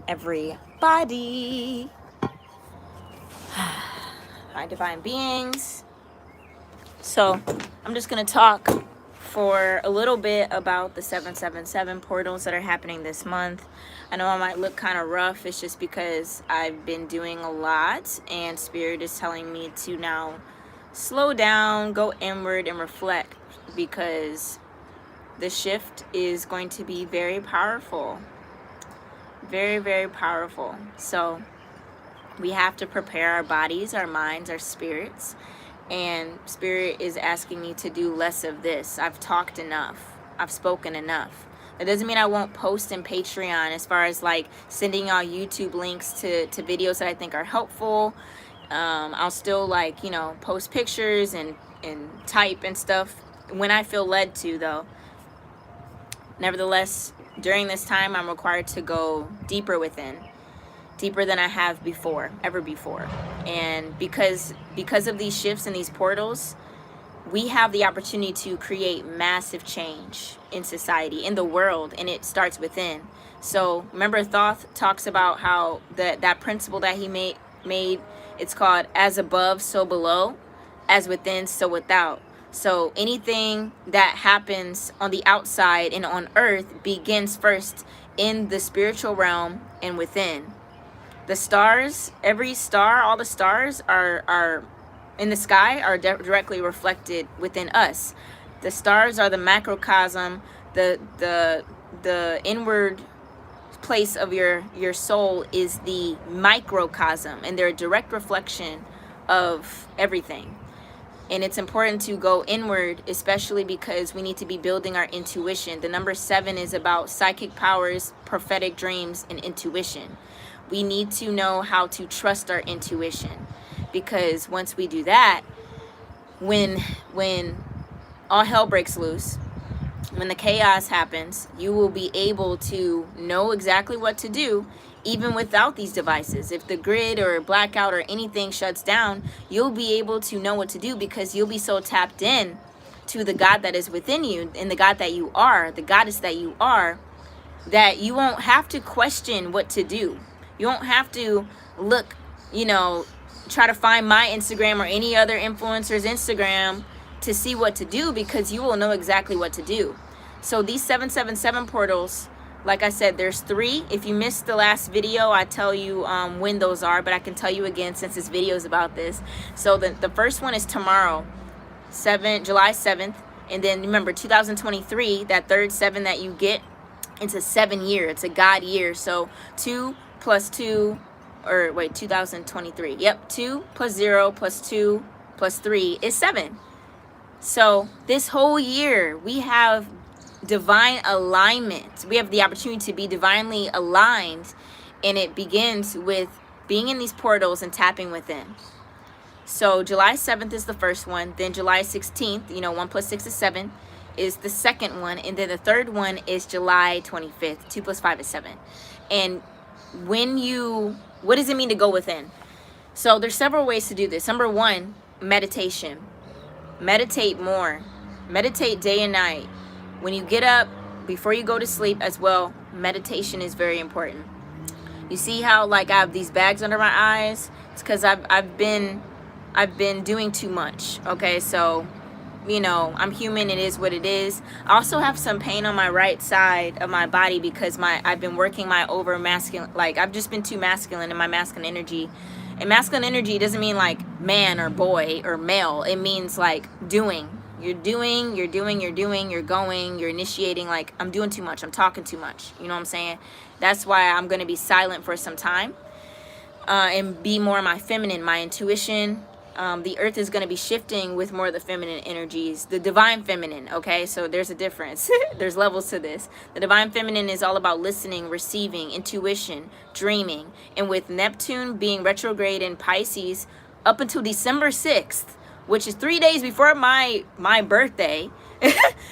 everybody. Hi, divine beings. So, I'm just going to talk for a little bit about the 777 portals that are happening this month. I know I might look kind of rough. It's just because I've been doing a lot, and Spirit is telling me to now slow down, go inward, and reflect, because the shift is going to be very powerful. Very, very powerful. So we have to prepare our bodies, our minds, our spirits. And Spirit is asking me to do less of this. I've talked enough. I've spoken enough. That doesn't mean I won't post in Patreon, as far as like sending y'all YouTube links to videos that I think are helpful. I'll still, like, you know, post pictures and type and stuff when I feel led to, though. Nevertheless, during this time, I'm required to go deeper within, deeper than I have ever before. And because of these shifts and these portals, we have the opportunity to create massive change in society, in the world, and it starts within. So remember, Thoth talks about how that principle that he made, it's called as above, so below, as within, so without. So anything that happens on the outside and on earth begins first in the spiritual realm and within. The stars, every star, all the stars are in the sky are directly reflected within us. The stars are the macrocosm, the inward place of your soul is the microcosm, and they're a direct reflection of everything. And it's important to go inward, especially because we need to be building our intuition. The number 7 is about psychic powers, prophetic dreams, and intuition. We need to know how to trust our intuition, because once we do that, when all hell breaks loose, when the chaos happens, you will be able to know exactly what to do, even without these devices. If the grid or blackout or anything shuts down, you'll be able to know what to do, because you'll be so tapped in to the God that is within you, and the God that you are, the goddess that you are, that you won't have to question what to do. You won't have to look, you know, try to find my Instagram or any other influencer's Instagram to see what to do, because you will know exactly what to do. So these 777 portals, like I said, there's 3. If you missed the last video, I tell you when those are, but I can tell you again since this video is about this. So the first one is tomorrow, July 7th. And then remember, 2023, that third 7 that you get, it's a 7 year. It's a God year. So 2 plus 2, or wait, 2023. Yep, 2 plus 0 plus 2 plus 3 is 7. So this whole year, we have divine alignment. We have the opportunity to be divinely aligned, and it begins with being in these portals and tapping within. So July 7th is the first one. Then July 16th, you know, 1 plus 6 is 7, is the second one. And then the third one is July 25th. 2 plus 5 is 7. And what does it mean to go within? So there's several ways to do this. Number 1, meditation. Meditate more. Meditate day and night. When you get up, before you go to sleep as well, meditation is very important. You see how, like, I have these bags under my eyes? It's because I've been doing too much. Okay, so, you know, I'm human. It is what it is. I also have some pain on my right side of my body because I've been working my over masculine. Like, I've just been too masculine in my masculine energy. And masculine energy doesn't mean like man or boy or male. It means like doing. You're going, you're initiating. Like, I'm doing too much. I'm talking too much. You know what I'm saying? That's why I'm going to be silent for some time and be more my feminine, my intuition. The earth is going to be shifting with more of the feminine energies, the divine feminine. Okay, so there's a difference. There's levels to this. The divine feminine is all about listening, receiving, intuition, dreaming. And with Neptune being retrograde in Pisces up until December 6th, which is 3 days before my birthday,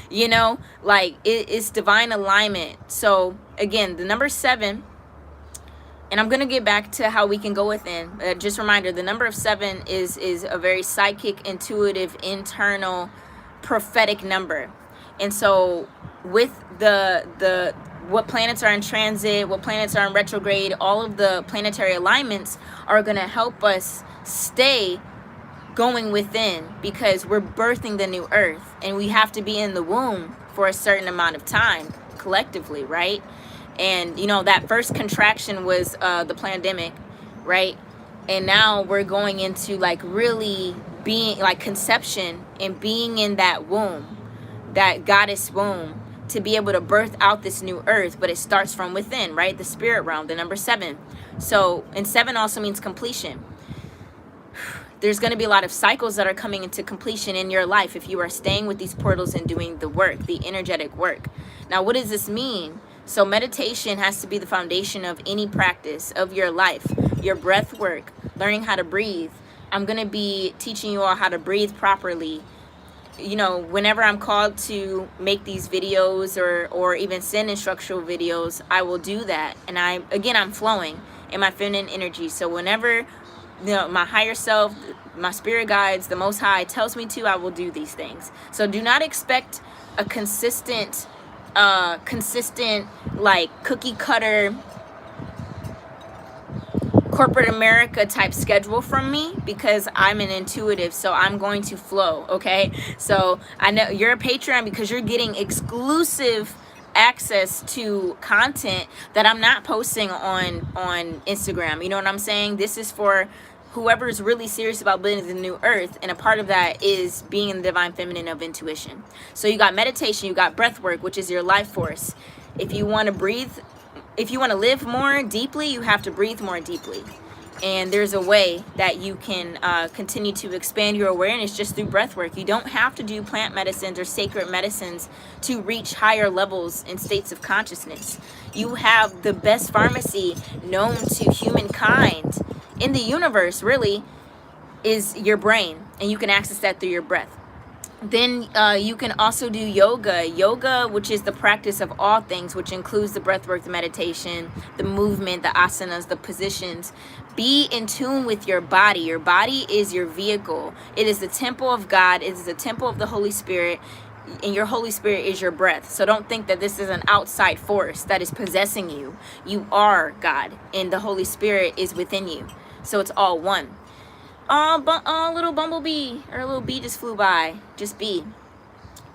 you know, like, it's divine alignment. So again, the number 7, and I'm going to get back to how we can go within. Just a reminder, the number of 7 is a very psychic, intuitive, internal, prophetic number. And so with what planets are in transit, what planets are in retrograde, all of the planetary alignments are going to help us stay going within, because we're birthing the new earth and we have to be in the womb for a certain amount of time collectively, right? And you know, that first contraction was the pandemic, right? And now we're going into like really being like conception and being in that womb, that goddess womb, to be able to birth out this new earth. But it starts from within, right? The spirit realm, the number 7. So, and 7 also means completion. There's going to be a lot of cycles that are coming into completion in your life if you are staying with these portals and doing the work, the energetic work. Now, what does this mean? So meditation has to be the foundation of any practice of your life, your breath work, learning how to breathe. I'm going to be teaching you all how to breathe properly. You know, whenever I'm called to make these videos or even send instructional videos, I will do that. And I'm flowing in my feminine energy. So whenever, you know, my higher self, my spirit guides, the Most High tells me to, I will do these things. So do not expect a consistent like cookie cutter corporate America type schedule from me, because I'm an intuitive, so I'm going to flow. Okay, so I know you're a Patreon because you're getting exclusive access to content that I'm not posting on Instagram. You know what I'm saying? This is for whoever's really serious about building the new earth, and a part of that is being in the divine feminine of intuition. So you got meditation, you got breath work, which is your life force. If you want to breathe, if you want to live more deeply, you have to breathe more deeply. And there's a way that you can continue to expand your awareness just through breath work. You don't have to do plant medicines or sacred medicines to reach higher levels and states of consciousness. You have the best pharmacy known to humankind in the universe, really, is your brain, and you can access that through your breath. Then you can also do yoga, which is the practice of all things, which includes the breath work, the meditation, the movement, the asanas, the positions. Be in tune with your body. Your body is your vehicle. It is the temple of God. It is the temple of the Holy Spirit, and your Holy Spirit is your breath. So don't think that this is an outside force that is possessing you. You are God, and the Holy Spirit is within you. So it's all one. Oh, little bumblebee or a little bee just flew by. Just be.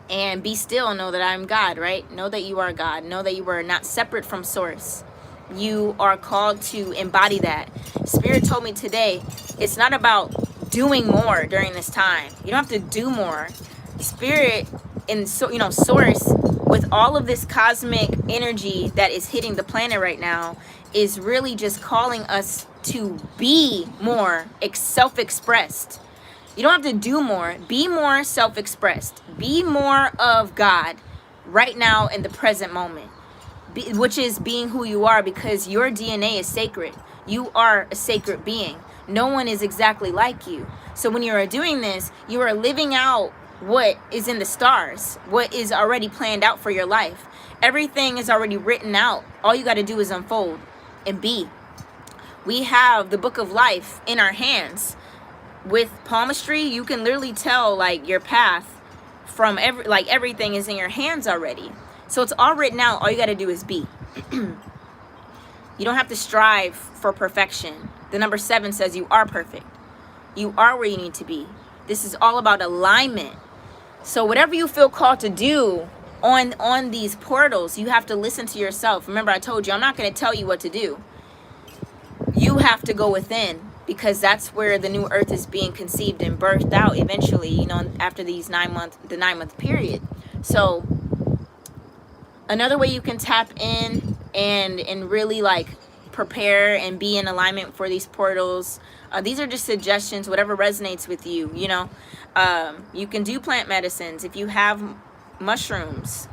And be still. Know that I'm God, right? Know that you are God. Know that you are not separate from source. You are called to embody that. Spirit told me today, it's not about doing more during this time. You don't have to do more. Spirit and so, you know, source, with all of this cosmic energy that is hitting the planet right now, is really just calling us to be more self-expressed. You don't have to do more. Be more self-expressed. Be more of God right now in the present moment, which is being who you are, because your DNA is sacred. You are a sacred being. No one is exactly like you. So when you are doing this, you are living out what is in the stars, what is already planned out for your life. Everything is already written out. All you got to do is unfold and be. We have the book of life in our hands. With palmistry, you can literally tell like your path from everything is in your hands already. So it's all written out. All you got to do is be. You don't have to strive for perfection. The number 7 says you are perfect. You are where you need to be. This is all about alignment. So whatever you feel called to do on these portals, you have to listen to yourself. Remember, I told you, I'm not going to tell you what to do. You have to go within, because that's where the new earth is being conceived and birthed out eventually, you know, after these 9-month period. So another way you can tap in and really like prepare and be in alignment for these portals, these are just suggestions, whatever resonates with you. You know, you can do plant medicines. If you have mushrooms,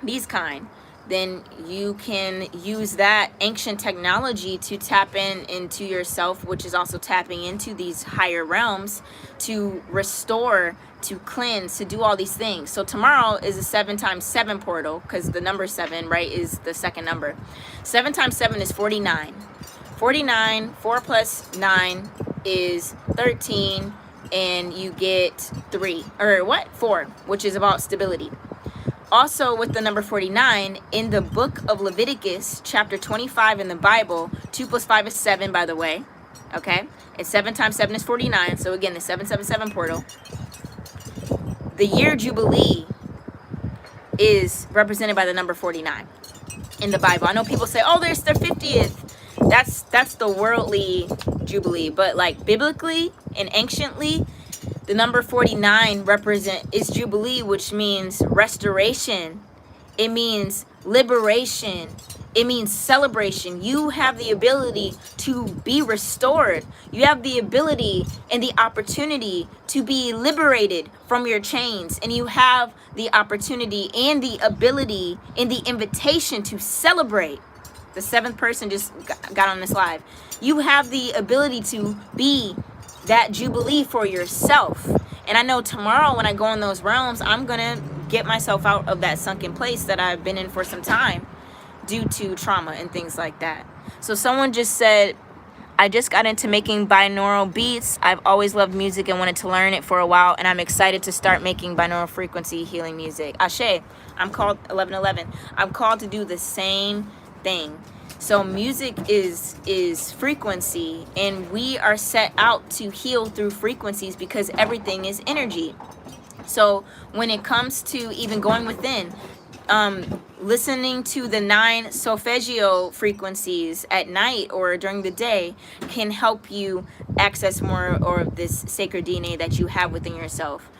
these kind, then you can use that ancient technology to tap into yourself, which is also tapping into these higher realms to restore, to cleanse, to do all these things. So tomorrow is a 7 times 7 portal, because the number 7, right, is the second number. 7 times 7 is 49. 49, 4 plus 9 is 13, and you get 4, which is about stability. Also with the number 49, in the book of Leviticus, chapter 25 in the Bible, 2 plus 5 is 7, by the way. Okay? And 7 times 7 is 49. So again, the 777 portal. The year Jubilee is represented by the number 49 in the Bible. I know people say, oh, there's their 50th. That's the worldly Jubilee. But like biblically and anciently, the number 49 is Jubilee, which means restoration. It means liberation. It means celebration. You have the ability to be restored. You have the ability and the opportunity to be liberated from your chains. And you have the opportunity and the ability and the invitation to celebrate. The 7th person just got on this live. You have the ability to be that Jubilee for yourself. And I know tomorrow when I go in those realms, I'm going to get myself out of that sunken place that I've been in for some time due to trauma and things like that. So someone just said, I just got into making binaural beats. I've always loved music and wanted to learn it for a while, and I'm excited to start making binaural frequency healing music. Ashe, I'm called 1111. I'm called to do the same thing. So music is frequency, and we are set out to heal through frequencies because everything is energy. So when it comes to even going within, listening to the 9 solfeggio frequencies at night or during the day can help you access more of this sacred DNA that you have within yourself.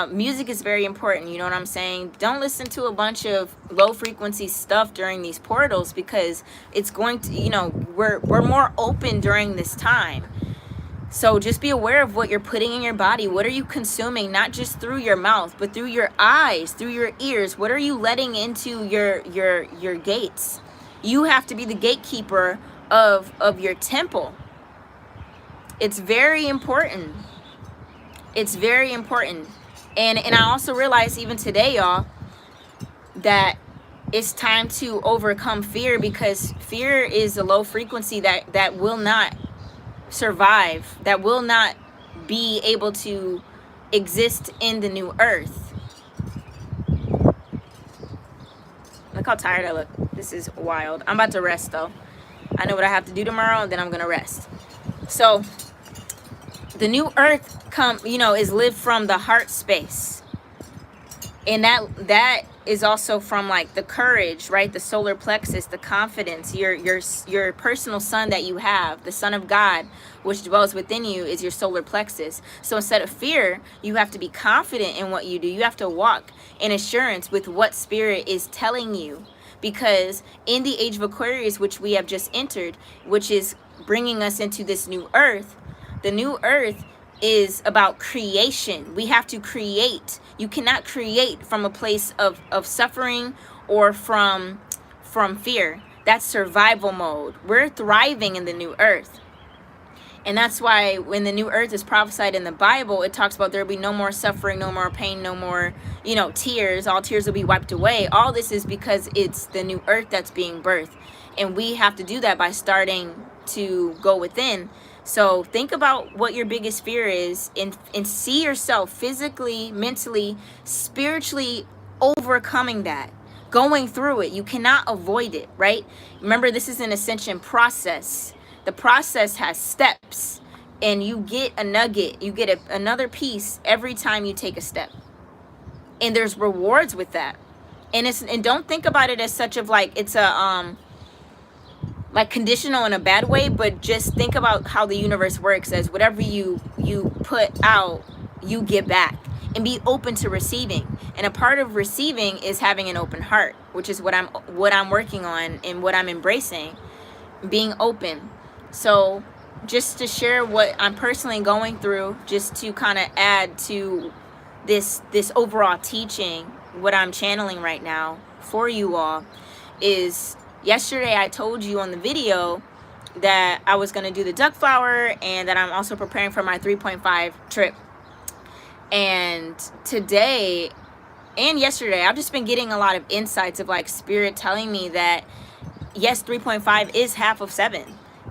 Music is very important, you know what I'm saying? Don't listen to a bunch of low frequency stuff during these portals, because it's going to, you know, we're more open during this time. So just be aware of what you're putting in your body. What are you consuming, not just through your mouth, but through your eyes, through your ears? What are you letting into your gates? You have to be the gatekeeper of your temple. It's very important. It's very important. And I also realize even today, y'all, that it's time to overcome fear, because fear is a low frequency that will not survive, that will not be able to exist in the new earth. Look how tired I look. This is wild. I'm about to rest though. I know what I have to do tomorrow, and then I'm gonna rest. So the new earth is lived from the heart space, and that is also from like the courage, right? The solar plexus, the confidence, your personal sun that you have, the Son of God, which dwells within you, is your solar plexus. So instead of fear, you have to be confident in what you do. You have to walk in assurance with what spirit is telling you, because in the age of Aquarius, which we have just entered, which is bringing us into this new earth, the new earth is about creation. We have to create. You cannot create from a place of suffering or from fear. That's survival mode. We're thriving in the new earth. And that's why when the new earth is prophesied in the Bible, it talks about there will be no more suffering, no more pain, no more, tears. All tears will be wiped away. All this is because it's the new earth that's being birthed. And we have to do that by starting to go within. So think about what your biggest fear is, and see yourself physically, mentally, spiritually overcoming that, going through it. You cannot avoid it, right? Remember, this is an ascension process. The process has steps, and you get a nugget, you get another piece every time you take a step. And there's rewards with that. And don't think about it as such of like it's a like conditional in a bad way, but just think about how the universe works as whatever you put out, you get back, and be open to receiving. And a part of receiving is having an open heart, which is what I'm working on and what I'm embracing, being open. So just to share what I'm personally going through, just to kind of add to this overall teaching, what I'm channeling right now for you all is, yesterday I told you on the video that I was going to do the duck flower, and that I'm also preparing for my 3.5 trip. And today and yesterday, I've just been getting a lot of insights of like spirit telling me that yes, 3.5 is half of 7.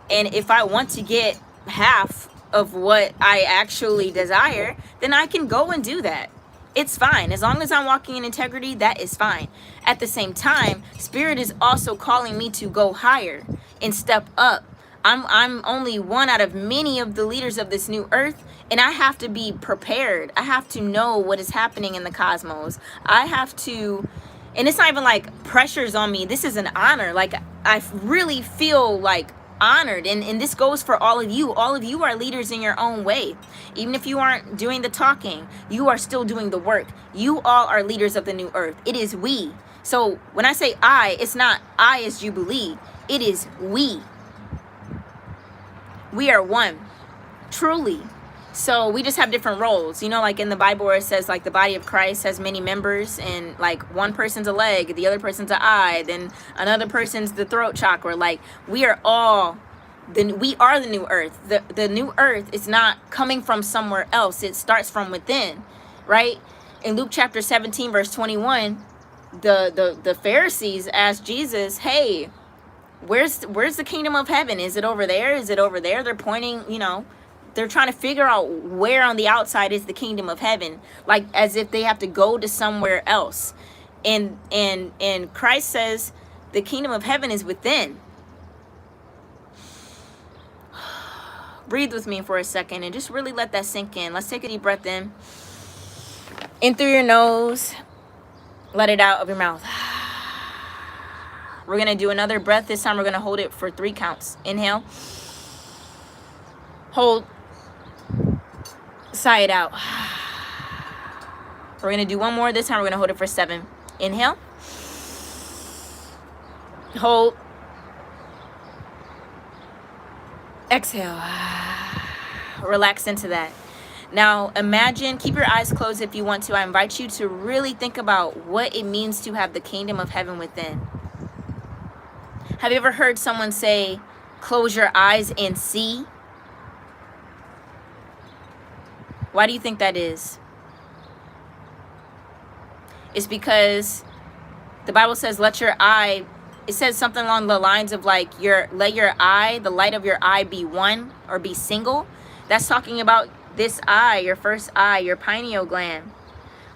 And if I want to get half of what I actually desire, then I can go and do that. It's fine. As long as I'm walking in integrity, that is fine. At the same time, Spirit is also calling me to go higher and step up. I'm only one out of many of the leaders of this new earth, and I have to be prepared. I have to know what is happening in the cosmos. I have to, and it's not even like pressures on me. This is an honor. Like, I really feel like honored, and this goes for all of you. All of you are leaders in your own way. Even if you aren't doing the talking, you are still doing the work. You all are leaders of the new earth. It is we. So when I say I, it's not I as Jubilee. It is we. We are one, truly. So we just have different roles, you know, like in the Bible where it says like the body of Christ has many members, and like one person's a leg, the other person's an eye, then another person's the throat chakra. Like, we are all we are the new earth. The new earth is not coming from somewhere else. It starts from within, right? In Luke chapter 17 verse 21, the Pharisees asked Jesus, hey, where's the kingdom of heaven? Is it over there? Is it over there? They're pointing, you know, they're trying to figure out where on the outside is the kingdom of heaven, like as if they have to go to somewhere else. And Christ says the kingdom of heaven is within. Breathe with me for a second and just really let that sink in. Let's take a deep breath in through your nose, let it out of your mouth. We're gonna do another breath. This time we're gonna hold it for 3 counts. Inhale, hold, sigh it out. We're gonna do one more. This time we're gonna hold it for 7. Inhale, hold, exhale. Relax into that. Now imagine, keep your eyes closed if you want to. I invite you to really think about what it means to have the kingdom of heaven within. Have you ever heard someone say, close your eyes and see? Why do you think that is? It's because the Bible says, let your eye, it says something along the lines of like, let your eye, the light of your eye be one or be single. That's talking about this eye, your first eye, your pineal gland.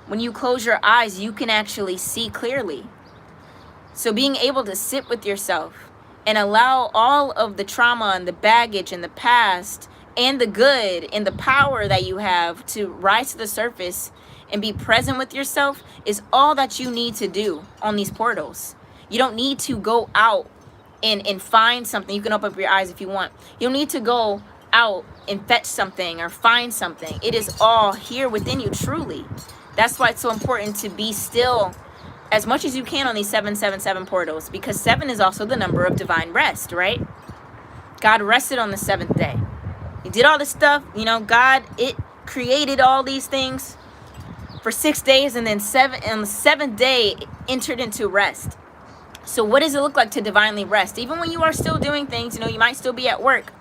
When you close your eyes, you can actually see clearly. So being able to sit with yourself and allow all of the trauma and the baggage and the past and the good and the power that you have to rise to the surface and be present with yourself is all that you need to do on these portals. You don't need to go out and find something. You can open up your eyes if you want. You don't need to go out and fetch something or find something. It is all here within you, truly. That's why it's so important to be still as much as you can on these 777 portals, because 7 is also the number of divine rest, right? God rested on the 7th day. He did all this stuff, you know, God, it created all these things for 6 days, and then on the 7th day it entered into rest. So what does it look like to divinely rest? Even when you are still doing things, you know, you might still be at work,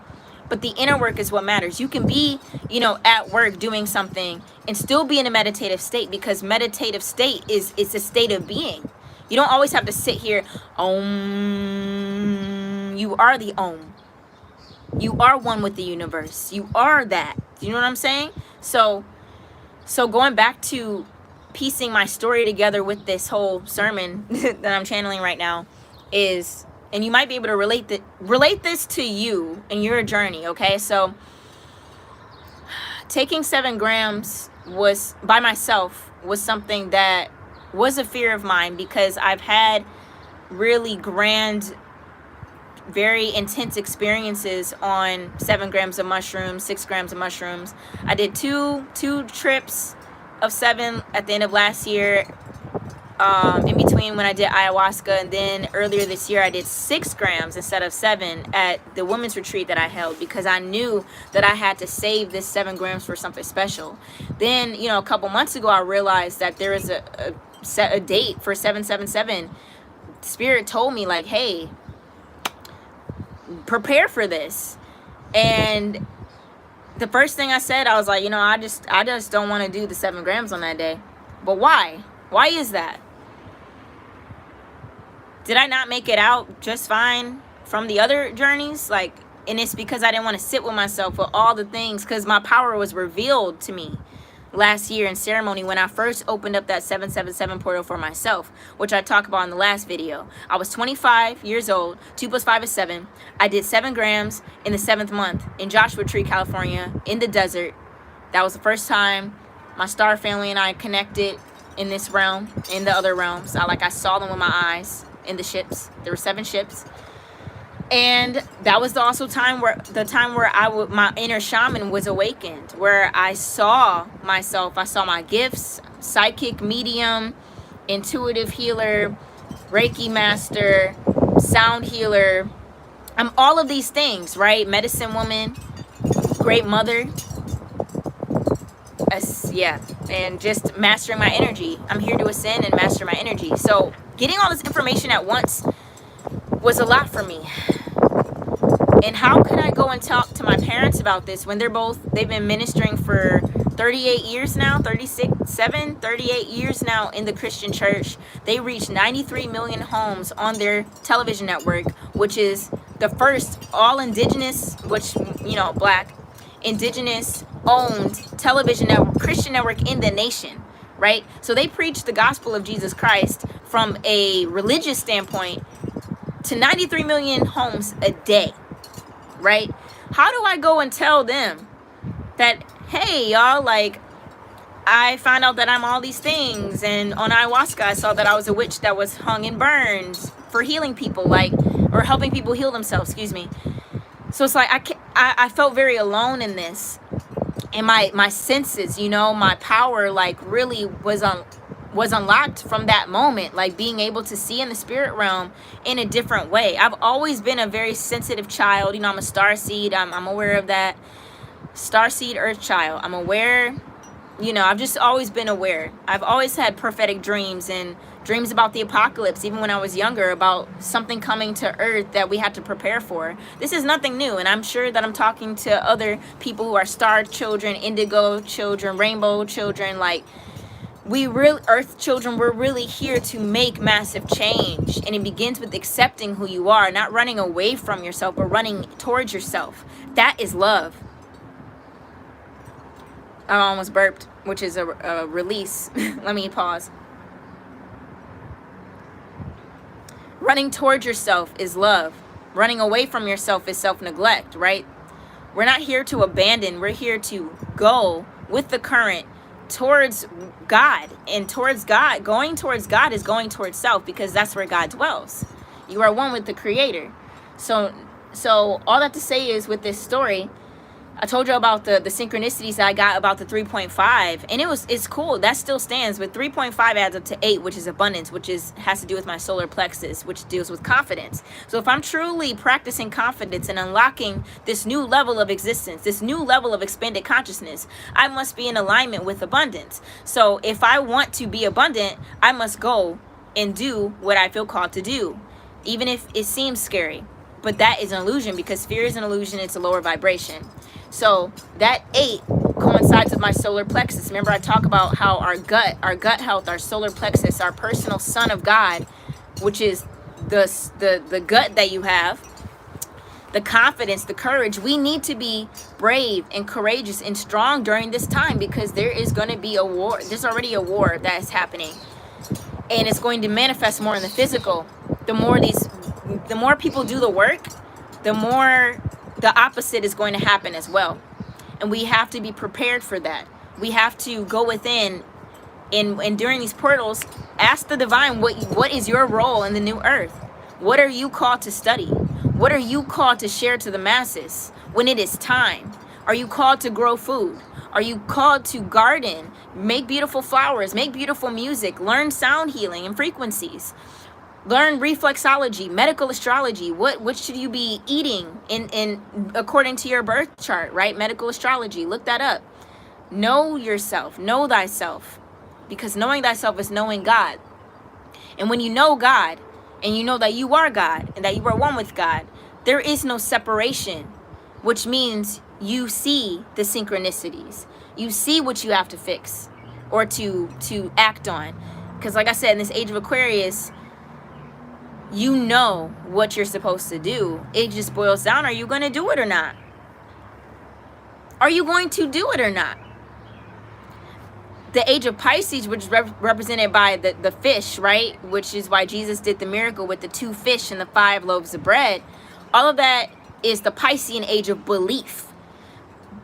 but the inner work is what matters. You can be, you know, at work doing something and still be in a meditative state, because meditative state is a state of being. You don't always have to sit here. Om. You are the Om. You are one with the universe. You are that. You know what I'm saying? So going back to piecing my story together with this whole sermon that I'm channeling right now is, and you might be able to relate this to you and your journey, okay? So taking 7 grams was, by myself, was something that was a fear of mine, because I've had really grand, very intense experiences on 7 grams of mushrooms, 6 grams of mushrooms. I did two trips of 7 at the end of last year, in between when I did ayahuasca, and then earlier this year I did 6 grams instead of 7 at the women's retreat that I held, because I knew that I had to save this 7 grams for something special. Then, you know, a couple months ago I realized that there is a date for 777. Spirit told me like, hey, prepare for this. And the first thing I said, I was like, you know, I just don't want to do the 7 grams on that day. But why is that? Did I not make it out just fine from the other journeys? Like, and it's because I didn't want to sit with myself with all the things, because my power was revealed to me. last year in ceremony when I first opened up that 777 portal for myself, which I talked about in the last video. I was 25 years old. 2 plus 5 is 7. I did 7 grams in the 7th month in Joshua Tree, California, in the desert. That was the first time my star family and I connected in this realm, in the other realms. I saw them with my eyes in the ships. There were 7 ships. And that was also the time where my inner shaman was awakened, where I saw myself. I saw my gifts: psychic, medium, intuitive healer, Reiki master, sound healer. I'm all of these things, right? Medicine woman, great mother. Yeah, and just mastering my energy. I'm here to ascend and master my energy. So getting all this information at once was a lot for me. And how could I go and talk to my parents about this when they've been ministering for 38 years now, 38 years now in the Christian church. They reached 93 million homes on their television network, which is the first all indigenous, black, indigenous owned television network, Christian network in the nation, right? So they preach the gospel of Jesus Christ from a religious standpoint to 93 million homes a day, right? How do I go and tell them that, hey, y'all, I found out that I'm all these things, and on ayahuasca I saw that I was a witch that was hung and burned for healing people, or helping people heal themselves, excuse me. So it's I felt very alone in this, and my senses, my power really was unlocked from that moment, being able to see in the spirit realm in a different way. I've always been a very sensitive child. I'm a star seed. I'm aware of that. Star seed, earth child. I'm aware. I've just always been aware. I've always had prophetic dreams and dreams about the apocalypse, even when I was younger, about something coming to earth that we had to prepare for. This is nothing new, and I'm sure that I'm talking to other people who are star children, indigo children, rainbow children. Earth children, we're really here to make massive change, and it begins with accepting who you are, not running away from yourself, but running towards yourself. That is love. I almost burped, which is a release. Let me pause. Running towards yourself is love. Running away from yourself is self-neglect, right? We're not here to abandon. We're here to go with the current towards God. And towards God, going towards God is going towards self, because that's where God dwells. You are one with the Creator. So all that to say is, with this story, I told you about the synchronicities that I got about the 3.5, and it's cool. That still stands, but 3.5 adds up to 8, which is abundance, which has to do with my solar plexus, which deals with confidence. So if I'm truly practicing confidence and unlocking this new level of existence, this new level of expanded consciousness, I must be in alignment with abundance. So if I want to be abundant, I must go and do what I feel called to do, even if it seems scary. But that is an illusion, because fear is an illusion. It's a lower vibration. So that 8 coincides with my solar plexus. Remember, I talk about how our gut health, our solar plexus, our personal son of God, which is the gut that you have, the confidence, the courage. We need to be brave and courageous and strong during this time, because there is going to be a war. There's already a war that is happening, and it's going to manifest more in the physical. The more people do the work, the more the opposite is going to happen as well. And we have to be prepared for that. We have to go within, and during these portals, ask the divine, what is your role in the new earth? What are you called to study? What are you called to share to the masses when it is time? Are you called to grow food? Are you called to garden, make beautiful flowers, make beautiful music, learn sound healing and frequencies? Learn reflexology, medical astrology. What should you be eating in according to your birth chart, right? Medical astrology. Look that up. Know yourself. Know thyself. Because knowing thyself is knowing God. And when you know God, and you know that you are God, and that you are one with God, there is no separation, which means you see the synchronicities. You see what you have to fix or to act on. Because like I said, in this age of Aquarius, you know what you're supposed to do. It just boils down, are you going to do it or not? Are you going to do it or not? the age of Pisces, which is represented by the fish, right? Which is why Jesus did the miracle with the 2 fish and the 5 loaves of bread. All of that is the Piscean age of belief.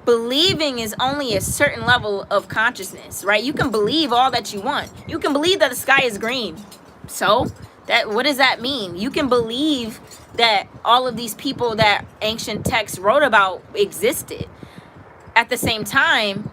Believing is only a certain level of consciousness, right? You can believe all that you want. You can believe that the sky is green. So, what does that mean? You can believe that all of these people that ancient texts wrote about existed. At the same time,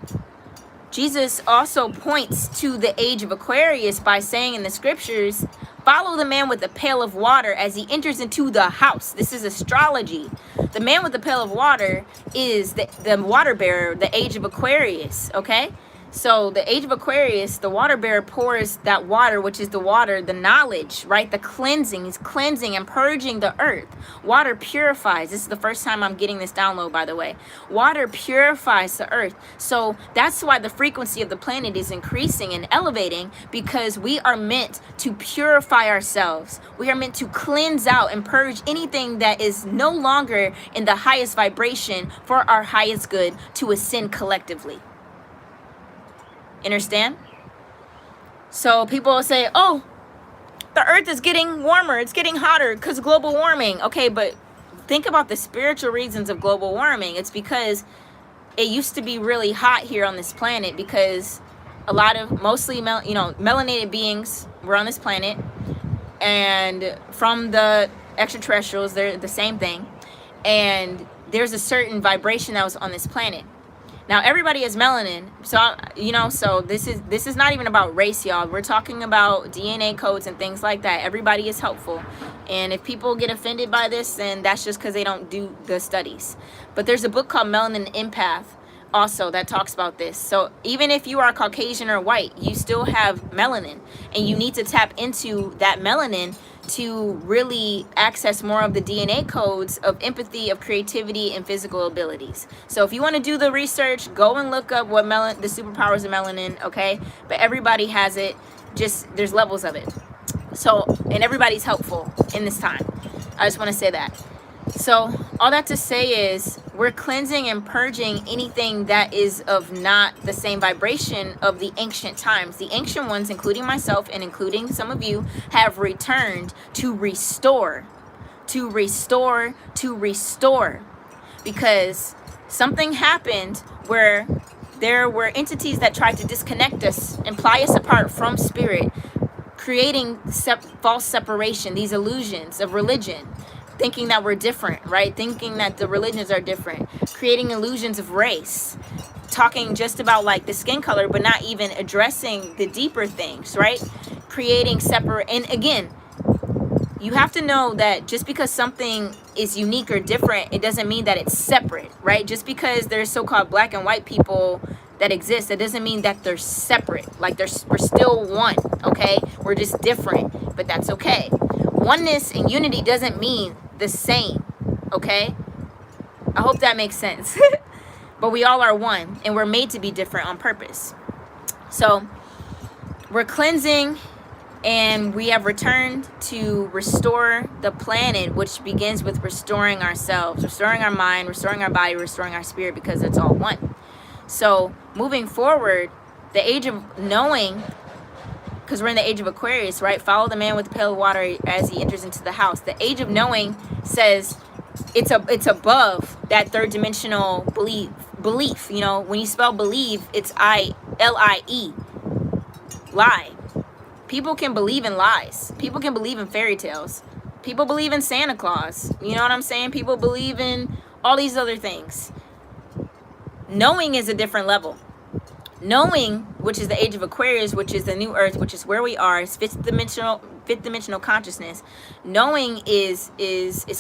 Jesus also points to the age of Aquarius by saying in the scriptures, follow the man with the pail of water as he enters into the house. This is astrology. The man with the pail of water is the water bearer, the age of Aquarius, okay? So the age of Aquarius, the water bearer pours that water, which is the water, the knowledge, right? The cleansing. He's cleansing and purging the earth. Water purifies. This is the first time I'm getting this download, by the way. Water purifies the earth. So that's why the frequency of the planet is increasing and elevating, because we are meant to purify ourselves. We are meant to cleanse out and purge anything that is no longer in the highest vibration for our highest good to ascend collectively. Understand? So people will say, oh, the earth is getting warmer, it's getting hotter because of global warming. Okay, but think about the spiritual reasons of global warming. It's because it used to be really hot here on this planet because a lot of mostly melanated beings were on this planet, and from the extraterrestrials, they're the same thing, and there's a certain vibration that was on this planet. Now everybody has melanin, so so this is not even about race, y'all. We're talking about DNA codes and things like that. Everybody is helpful, and if people get offended by this, then that's just because they don't do the studies. But there's a book called Melanin Empath also that talks about this. So even if you are Caucasian or white, you still have melanin, and you need to tap into that melanin to really access more of the DNA codes of empathy, of creativity, and physical abilities. So if you want to do the research, go and look up what the superpowers of melanin, okay? But everybody has it, just there's levels of it. So, and everybody's helpful in this time. I just want to say that. So all that to say is we're cleansing and purging anything that is of not the same vibration of the ancient times. The ancient ones, including myself and including some of you, have returned to restore, because something happened where there were entities that tried to disconnect us and pry us apart from spirit, creating false separation, these illusions of religion, thinking that we're different, right? Thinking that the religions are different, creating illusions of race, talking just about like the skin color, but not even addressing the deeper things, right? Creating separate. And again, you have to know that just because something is unique or different, it doesn't mean that it's separate, right? Just because there's so-called black and white people that exist, that doesn't mean that they're separate. Like we're still one, okay? We're just different, but that's okay. Oneness and unity doesn't mean the same, okay? I hope that makes sense. But we all are one, and we're made to be different on purpose. So we're cleansing, and we have returned to restore the planet, which begins with restoring ourselves, restoring our mind, restoring our body, restoring our spirit, because it's all one. So moving forward, the age of knowing, because we're in the age of Aquarius, right? Follow the man with the pail of water as he enters into the house. The age of knowing says it's above that third dimensional belief. When you spell believe, it's I-L-I-E, lie. People can believe in lies. People can believe in fairy tales. People believe in Santa Claus. You know what I'm saying? People believe in all these other things. Knowing is a different level. Knowing, which is the age of Aquarius, which is the new earth, which is where we are, is fifth dimensional consciousness. Knowing is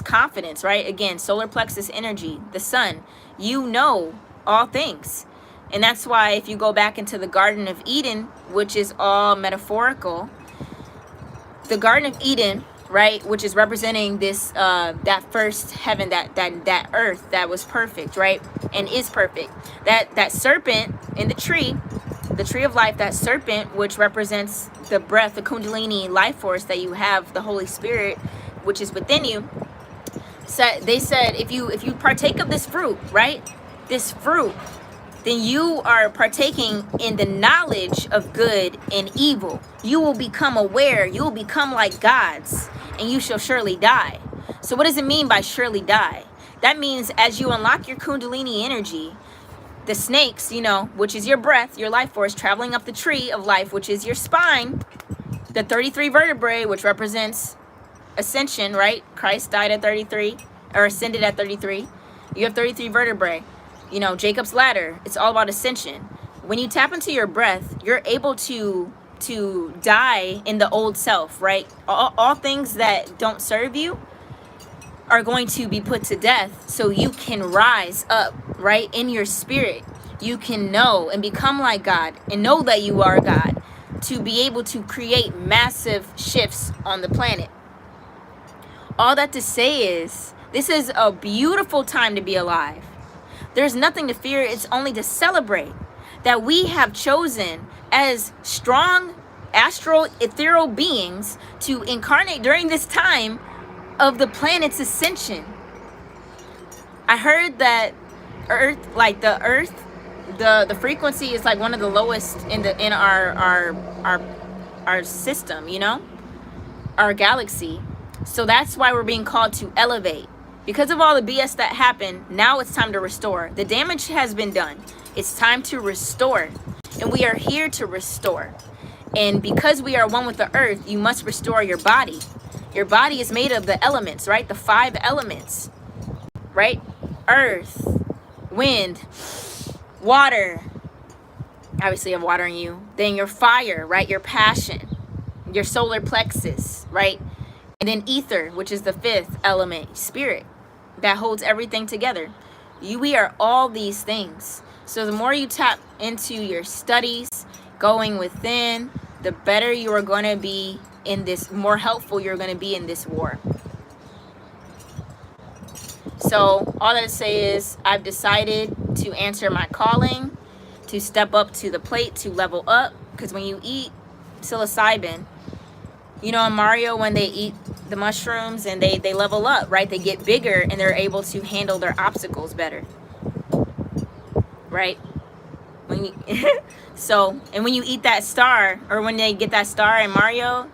confidence, right? Again, solar plexus energy, the sun. You know all things. And that's why if you go back into the Garden of Eden, which is all metaphorical, the Garden of Eden, right, which is representing this that first heaven, that earth that was perfect, right, and is perfect. That serpent in the tree of life, that serpent, which represents the breath, the Kundalini life force that you have, the Holy Spirit, which is within you. So they said, if you partake of this fruit, right, this fruit then you are partaking in the knowledge of good and evil. You will become aware. You will become like gods, and you shall surely die. So what does it mean by surely die? That means as you unlock your Kundalini energy, the snakes, you know, which is your breath, your life force, traveling up the tree of life, which is your spine, the 33 vertebrae, which represents ascension, right? Christ died at 33, or ascended at 33. You have 33 vertebrae. You know, Jacob's ladder, it's all about ascension. When you tap into your breath, you're able to die in the old self, right? All things that don't serve you are going to be put to death, so you can rise up, right? In your spirit, you can know and become like God and know that you are God, to be able to create massive shifts on the planet. All that to say is, this is a beautiful time to be alive. There's nothing to fear. It's only to celebrate that we have chosen as strong astral ethereal beings to incarnate during this time of the planet's ascension. I heard that Earth, like the Earth, the frequency is like one of the lowest in our system, you know, our galaxy. So that's why we're being called to elevate. Because of all the BS that happened, now it's time to restore. The damage has been done. It's time to restore. And we are here to restore. And because we are one with the earth, you must restore your body. Your body is made of the elements, right? The 5 elements, right? Earth, wind, water. Obviously, you have water in you. Then your fire, right? Your passion, your solar plexus, right? And then ether, which is the 5th element, spirit, that holds everything together. We are all these things. So the more you tap into your studies, going within, the better you are going to be in this, more helpful you're going to be in this war. So all that to say is, I've decided to answer my calling, to step up to the plate, to level up. Because when you eat psilocybin, you know, in Mario, when they eat the mushrooms and they level up, right? They get bigger and they're able to handle their obstacles better, right? When you so, and when you eat that star, or when they get that star in Mario,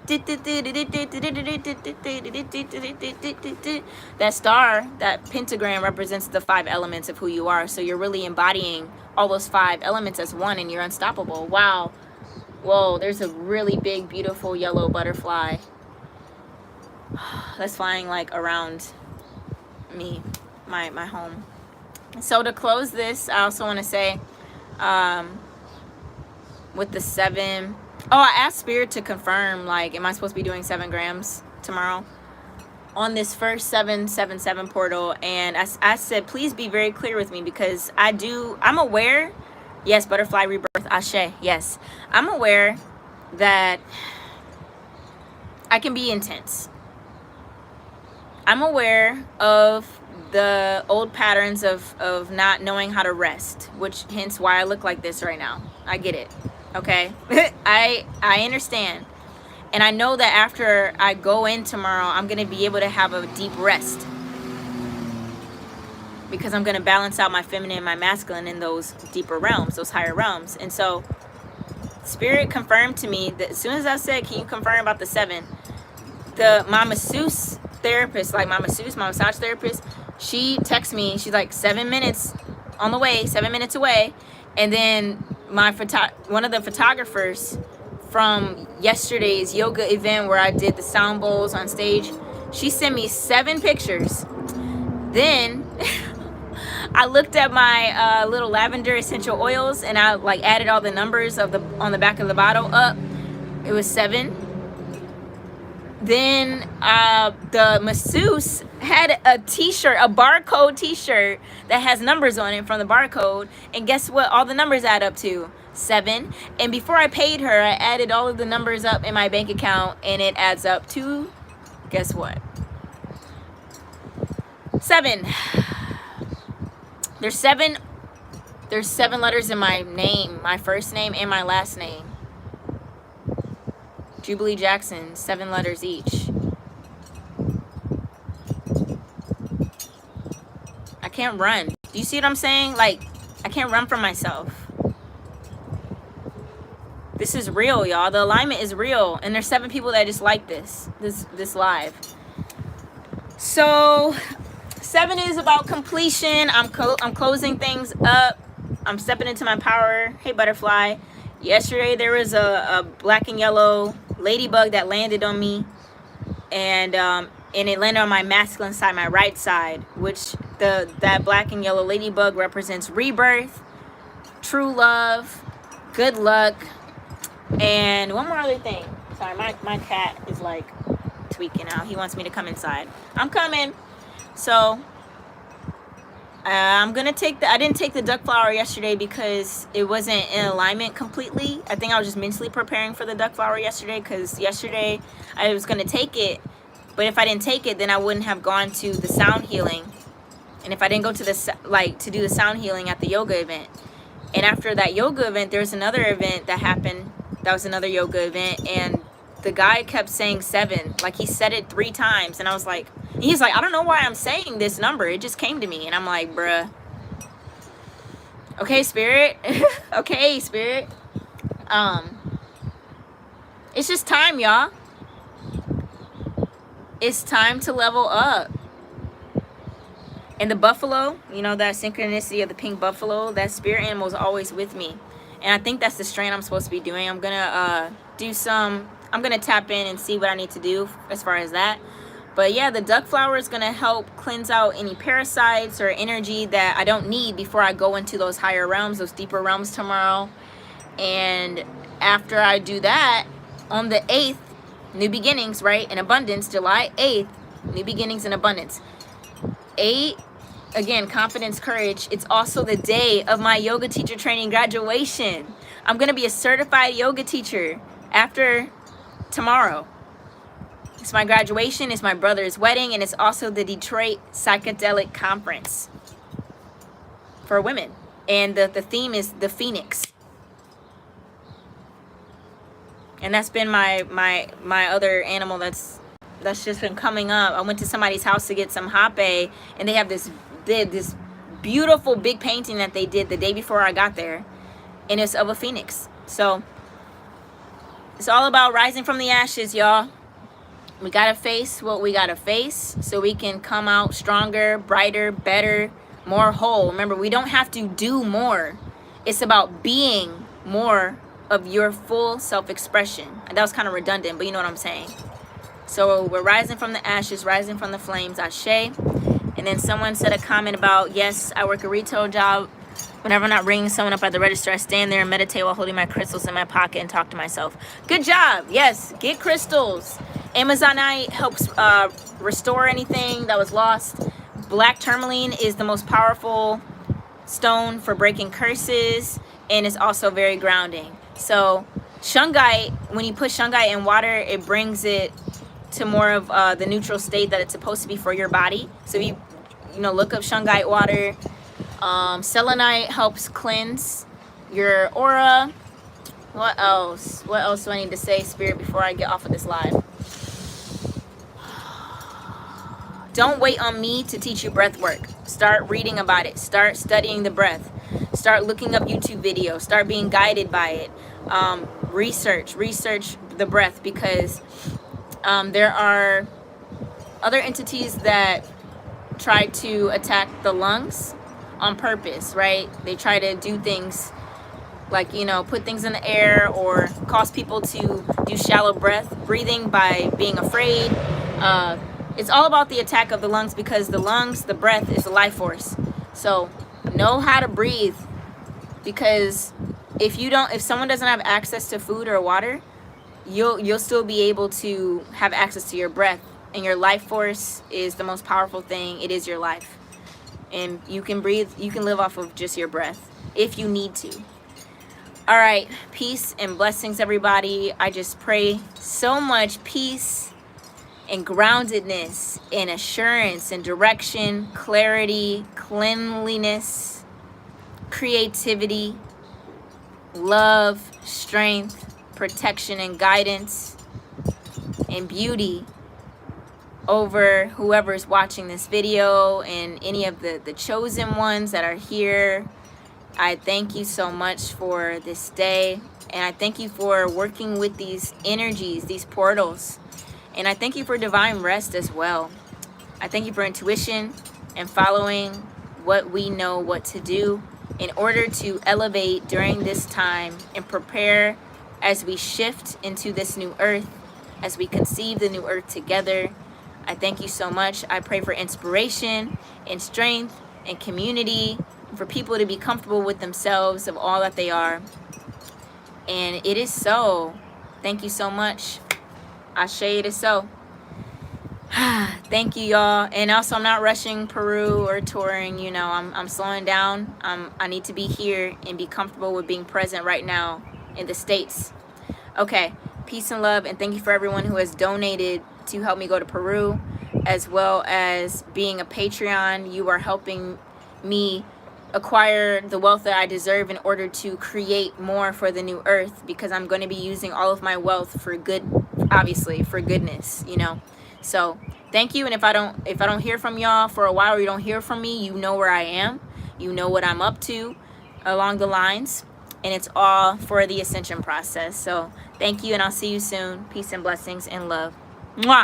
that star, that pentagram represents the 5 elements of who you are. So you're really embodying all those 5 elements as one, and you're unstoppable. Wow. Whoa, there's a really big, beautiful yellow butterfly that's flying like around me, my home. So to close this, I also want to say, with the 7, I asked Spirit to confirm, like, am I supposed to be doing 7 grams tomorrow on this first 777 portal? And I said, please be very clear with me, because I'm aware. Yes, butterfly rebirth, Ashe. Yes, I'm aware that I can be intense. I'm aware of the old patterns of not knowing how to rest, which hence why I look like this right now. I get it. Okay. I understand. And I know that after I go in tomorrow, I'm going to be able to have a deep rest, because I'm going to balance out my feminine and my masculine in those deeper realms, those higher realms. And so Spirit confirmed to me that as soon as I said, can you confirm about the 7, my masseuse therapist, like my massage therapist, she texts me, she's like, 7 minutes on the way, 7 minutes away. And then one of the photographers from yesterday's yoga event where I did the sound bowls on stage, she sent me 7 pictures. Then I looked at my little lavender essential oils, and I like added all the numbers on the back of the bottle up. It was 7. Then the masseuse had a t-shirt, a barcode t-shirt that has numbers on it from the barcode. And guess what? All the numbers add up to 7. And before I paid her, I added all of the numbers up in my bank account, and it adds up to, guess what? 7. There's 7 letters in my name, my first name and my last name. Jubilee Jackson, 7 letters each. I can't run. Do you see what I'm saying? Like, I can't run from myself. This is real, y'all. The alignment is real. And there's 7 people that just like this live. So 7 is about completion. I'm closing things up. I'm stepping into my power. Hey, butterfly. Yesterday there was a black and yellow ladybug that landed on me, and it landed on my masculine side, my right side, which that black and yellow ladybug represents rebirth, true love, good luck, and one more other thing. Sorry, my cat is like tweaking out. He wants me to come inside. I'm coming. So I'm gonna I didn't take the duck flower yesterday because it wasn't in alignment completely. I think I was just mentally preparing for the duck flower yesterday, because yesterday I was gonna take it, but if I didn't take it, then I wouldn't have gone to the sound healing. And if I didn't go to to do the sound healing at the yoga event, and after that yoga event, there's another event that happened. That was another yoga event, and the guy kept saying 7, like he said it 3 times, and I was like, he's like, I don't know why I'm saying this number, it just came to me. And I'm like, bruh, okay, spirit. Okay, spirit. It's just time, y'all. It's time to level up. And the buffalo, you know, that synchronicity of the pink buffalo, that spirit animal is always with me. And I think that's the strain I'm supposed to be doing. I'm gonna I'm gonna tap in and see what I need to do as far as that. But yeah, the duck flower is gonna help cleanse out any parasites or energy that I don't need before I go into those higher realms, those deeper realms tomorrow. And after I do that, on the 8th, new beginnings, right? In abundance, July 8th, new beginnings in abundance. 8, again, confidence, courage. It's also the day of my yoga teacher training graduation. I'm gonna be a certified yoga teacher after tomorrow. It's my graduation, it's my brother's wedding, and it's also the Detroit Psychedelic Conference for women. And the theme is the Phoenix. And that's been my other animal that's just been coming up. I went to somebody's house to get some hape, and they have this beautiful big painting that they did the day before I got there, and it's of a phoenix. So it's all about rising from the ashes, y'all. We gotta face what we gotta face so we can come out stronger, brighter, better, more whole. Remember, we don't have to do more. It's about being more of your full self-expression. And that was kind of redundant, but you know what I'm saying. So we're rising from the ashes, rising from the flames, ashe. And then someone said a comment about, yes, I work a retail job. Whenever I'm not ringing someone up at the register, I stand there and meditate while holding my crystals in my pocket and talk to myself. Good job. Yes, get crystals. Amazonite helps restore anything that was lost. Black tourmaline is the most powerful stone for breaking curses, and it's also very grounding. So shungite, when you put shungite in water, it brings it to more of the neutral state that it's supposed to be for your body. So you look up shungite water. Selenite helps cleanse your aura. What else do I need to say, spirit, before I get off of this live? Don't wait on me to teach you breath work. Start reading about it. Start studying the breath. Start looking up YouTube videos. Start being guided by it. Research the breath, because there are other entities that try to attack the lungs on purpose, right? They try to do things like, put things in the air or cause people to do shallow breathing by being afraid. It's all about the attack of the lungs, because the lungs, the breath, is the life force. So know how to breathe, because if someone doesn't have access to food or water, you'll still be able to have access to your breath. And your life force is the most powerful thing. It is your life. And you can breathe, you can live off of just your breath if you need to. All right, peace and blessings, everybody. I just pray so much peace and groundedness and assurance and direction, clarity, cleanliness, creativity, love, strength, protection and guidance, and beauty over whoever's watching this video, and any of the chosen ones that are here I thank you so much for this day. And I thank you for working with these energies, these portals. And I thank you for divine rest as well. I thank you for intuition and following what we know what to do in order to elevate during this time and prepare as we shift into this new earth, as we conceive the new earth together. I thank you so much. I pray for inspiration and strength and community, for people to be comfortable with themselves of all that they are. And it is so. Thank you so much. Ashe, it is so. Thank you, y'all. And also, I'm not rushing Peru or touring. You know, I'm slowing down. I need to be here and be comfortable with being present right now in the States. Okay, peace and love, and thank you for everyone who has donated to help me go to Peru, as well as being a Patreon. You are helping me acquire the wealth that I deserve in order to create more for the new earth, because I'm going to be using all of my wealth for good, obviously, for goodness, you know. So thank you. And if I don't hear from y'all for a while, or you don't hear from me, you know where I am, you know what I'm up to along the lines, and it's all for the ascension process. So thank you, and I'll see you soon. Peace and blessings and love. Mwah.